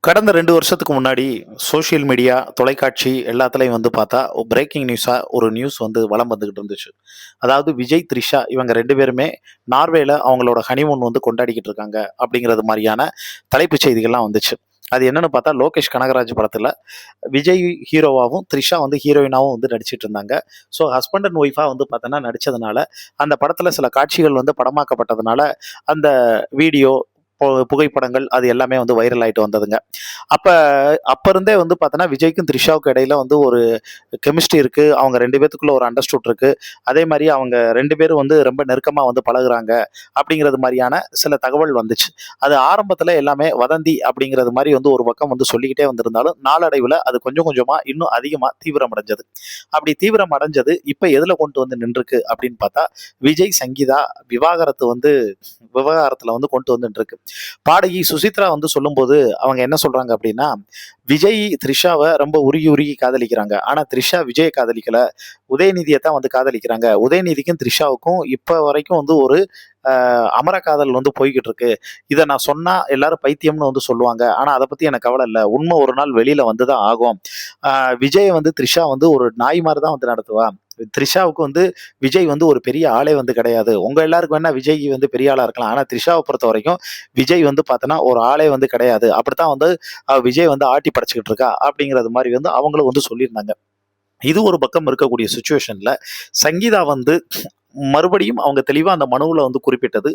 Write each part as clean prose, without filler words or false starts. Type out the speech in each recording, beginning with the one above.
கடந்த 2 வருஷத்துக்கு முன்னாடி சோசியல் மீடியா, தொலைக்காட்சி எல்லாத்துலயும் வந்து பார்த்தா, பிரேக்கிங் நியூஸா ஒரு நியூஸ் வந்து வலம் வந்துகிட்டு இருந்துச்சு. அதாவது விஜய், த்ரிஷா இவங்க 2 பேருமே நார்வேல அவங்களோட ஹனிமூன் வந்து கொண்டாடிக்கிட்டு இருக்காங்க அப்படிங்கிறது மாரியான தலைப்புச் செய்திகள்லாம் வந்துச்சு. அது என்னன்னு பார்த்தா, லோகேஷ் கனகராஜ் படத்துல விஜய் ஹீரோவாவும், த்ரிஷா வந்து ஹீரோயினாவும் வந்து நடிச்சிட்டு இருந்தாங்க. ஸோ ஹஸ்பண்ட் அண்ட் ஒய்ஃபா வந்து பார்த்தோன்னா நடிச்சதுனால, அந்த படத்துல சில காட்சிகள் வந்து படமாக்கப்பட்டதுனால, அந்த வீடியோ, புகைப்படங்கள் அது எல்லாமே வந்து வைரல் ஆயிட்டு வந்ததுங்க. அப்ப அப்ப இருந்தே வந்து பார்த்தோன்னா, விஜய்க்கும் த்ரிஷாவுக்கும் இடையில வந்து ஒரு கெமிஸ்ட்ரி இருக்கு. அவங்க 2 பேத்துக்குள்ள ஒரு அண்டர்ஸ்டூட் இருக்கு. அதே மாரி அவங்க 2 பேரும் வந்து ரொம்ப நெருக்கமா வந்து பழகுறாங்க. அப்படிங்கிறது மாரியான சில தகவல் வந்துச்சு. அது ஆரம்பத்துல எல்லாமே வதந்தி அப்படிங்கிறது மாரி வந்து ஒரு பக்கம் வந்து சொல்லிக்கிட்டே வந்திருந்தாலும், நாளடைவுல அது கொஞ்சம் கொஞ்சமா இன்னும் அதிகமா தீவிரமடைஞ்சது. அப்படி தீவிரம் அடைஞ்சது இப்ப எதுல கொண்டு வந்து நின்றுருக்கு அப்படின்னு பார்த்தா, விஜய், சங்கீதா விவாகரத்து வந்து விவகாரத்துல வந்து கொண்டு வந்து நின்றுருக்கு. பாடகி சுசித்ரா வந்து சொல்லும்போது அவங்க என்ன சொல்றாங்க அப்படின்னா, விஜய் த்ரிஷாவ ரொம்ப உருகி உருகி காதலிக்கிறாங்க. ஆனா த்ரிஷா விஜய காதலிக்கல. உதயநிதிய தான் வந்து காதலிக்கிறாங்க. உதயநிதிக்கும் த்ரிஷாவுக்கும் இப்ப வரைக்கும் வந்து ஒரு அமர காதல் வந்து போய்க்கிட்டு இருக்கு. இத நான் சொன்னா எல்லாரும் பைத்தியம்னு வந்து சொல்லுவாங்க. ஆனா அத பத்தி எனக்கு கவல இல்ல. உண்ம ஒரு நாள் வெளியில வந்து தான் ஆகும். அ விஜய வந்து த்ரிஷா வந்து ஒரு நாய் மாரி தான் வந்து நடத்துவா. த்ரிஷாவுக்கு வந்து விஜய் வந்து ஒரு பெரிய ஆளே வந்து கிடையாது. உங்க எல்லாருக்கும் வேணா விஜய் வந்து பெரிய ஆளா இருக்கலாம். ஆனா த்ரிஷாவ பொறுத்தவரைக்கும் விஜய் வந்து பார்த்தோன்னா, ஒரு ஆளே வந்து கிடையாது. அப்படித்தான் வந்து விஜய் வந்து ஆட்டி படைச்சுக்கிட்டு இருக்கா. அப்படிங்கிறது மாரி வந்து அவங்களும் வந்து சொல்லியிருந்தாங்க. இது ஒரு பக்கம் இருக்கக்கூடிய சிச்சுவேஷன்ல, சங்கீதா வந்து மறுபடியும் அவங்க தெளிவா அந்த மனுவுல வந்து குறிப்பிட்டது,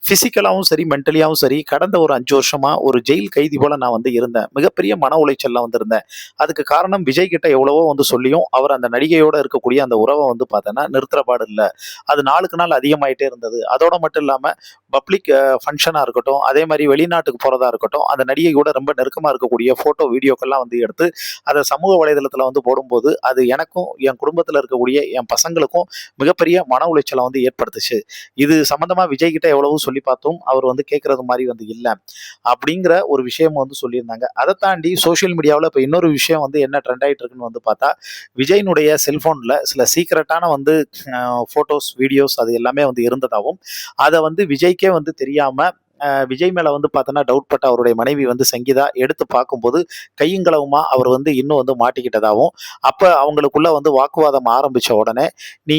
பிசிக்கலாவும் சரி, மென்டலியாவும் சரி, கடந்த ஒரு 5 வருஷமா ஒரு ஜெயில் கைதி போல நான் வந்து இருந்தேன். மிகப்பெரிய மன உளைச்சல்ல வந்து இருந்தேன். அதுக்கு காரணம் விஜய் கிட்ட எவ்வளவோ வந்து சொல்லியும், அவர் அந்த நடிகையோட இருக்கக்கூடிய அந்த உறவ வந்து பார்த்தேன்னா, நிறுத்துற பாடு இல்ல. அது நாளுக்கு நாள் அதிகமாயிட்டே இருந்தது. அதோட மட்டும் இல்லாம பப்ளிக் ஃபங்ஷனா இருக்கட்டும், அதே மாரி வெளிநாட்டுக்கு போறதா இருக்கட்டும், அந்த நடிகை கூட ரொம்ப நெருக்கமா இருக்கக்கூடிய ஃபோட்டோ, வீடியோக்கெல்லாம் வந்து எடுத்து, அத சமூக வலைதளத்துல வந்து போடும்போது, அது எனக்கும், என் குடும்பத்துல இருக்கக்கூடிய என் பசங்களுக்கும் மிகப்பெரிய மன உளைச்சலை வந்து ஏற்படுத்துச்சு. இது சம்பந்தமா விஜய் கிட்ட எவ்வளவோ சொல்லி பார்த்தோம். அவர் வந்து கேட்கறது மாரி வந்து இல்ல. அப்படிங்கிற ஒரு விஷயம் வந்து சொல்லியிருந்தாங்க. அத தாண்டி சோசியல் மீடியாவுல இப்ப இன்னொரு விஷயம் வந்து என்ன ட்ரெண்ட் ஆயிட்டு இருக்குன்னு வந்து பார்த்தா, விஜய்னுடைய செல்போன்ல சில சீக்ரெட்டான வந்து ஃபோட்டோஸ், வீடியோஸ் அது எல்லாமே வந்து இருந்ததாவும், அத வந்து விஜய்க்கே வந்து தெரியாம விஜய் மேல வந்து பார்த்தோன்னா டவுட் பட்ட அவருடைய மனைவி வந்து சங்கீதா எடுத்து பார்க்கும்போது, கையுங்களவுமா அவர் வந்து இன்னும் வந்து மாட்டிக்கிட்டதாவும், அப்ப அவங்களுக்குள்ள வந்து வாக்குவாதம் ஆரம்பிச்ச உடனே, "நீ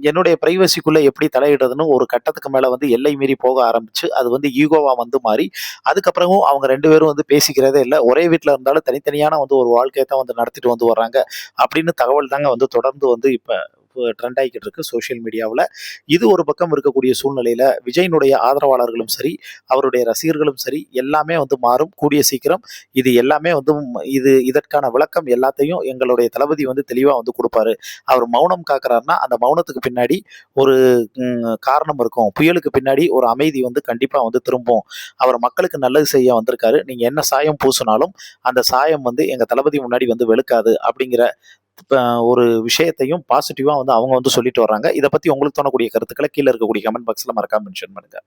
என்னுடைய பிரைவசிக்குள்ள எப்படி தலையிடுறதுன்னு" ஒரு கட்டத்துக்கு மேல வந்து எல்லை மீறி போக ஆரம்பிச்சு, அது வந்து ஈகோவா வந்து மாறி, அதுக்கப்புறமும் அவங்க 2 பேரும் வந்து பேசிக்கிறதே இல்ல. ஒரே வீட்ல இருந்தாலும் தனித்தனியான வந்து ஒரு வாழ்க்கைய தான் வந்து நடத்திட்டு வந்து வர்றாங்க. அப்படின்னு தகவல் தாங்க வந்து தொடர்ந்து வந்து இப்ப ட்ரெண்ட் ஆகிக்கிட்டு இருக்கு சோசியல் மீடியாவுல. இது ஒரு பக்கம் இருக்கக்கூடிய சூழ்நிலையில, விஜயினுடைய ஆதரவாளர்களும் சரி, அவருடைய ரசிகர்களும் சரி, எல்லாமே வந்து மாறும். கூடிய சீக்கிரம் இது எல்லாமே வந்து இதற்கான விளக்கம் எல்லாத்தையும் எங்களுடைய தளபதி வந்து தெளிவா வந்து குடுப்பாரு. அவர் மௌனம் காக்குறாருன்னா, அந்த மௌனத்துக்கு பின்னாடி ஒரு காரணம் இருக்கும். புயலுக்கு பின்னாடி ஒரு அமைதி வந்து கண்டிப்பா வந்து திரும்பும். அவர் மக்களுக்கு நல்லது செய்ய வந்திருக்காரு. நீங்க என்ன சாயம் பூசினாலும், அந்த சாயம் வந்து எங்க தளபதி முன்னாடி வந்து வெளுக்காது. அப்படிங்கிற ஒரு விஷயத்தையும் பாசிட்டிவா வந்து அவங்க வந்து சொல்லிட்டு வர்றாங்க. இத பத்தி உங்களுக்கு தோணக்கூடிய கருத்துக்கள கீழ இருக்கக்கூடிய கமெண்ட் பாக்ஸ்ல மறக்காம மென்ஷன் பண்ணுங்க.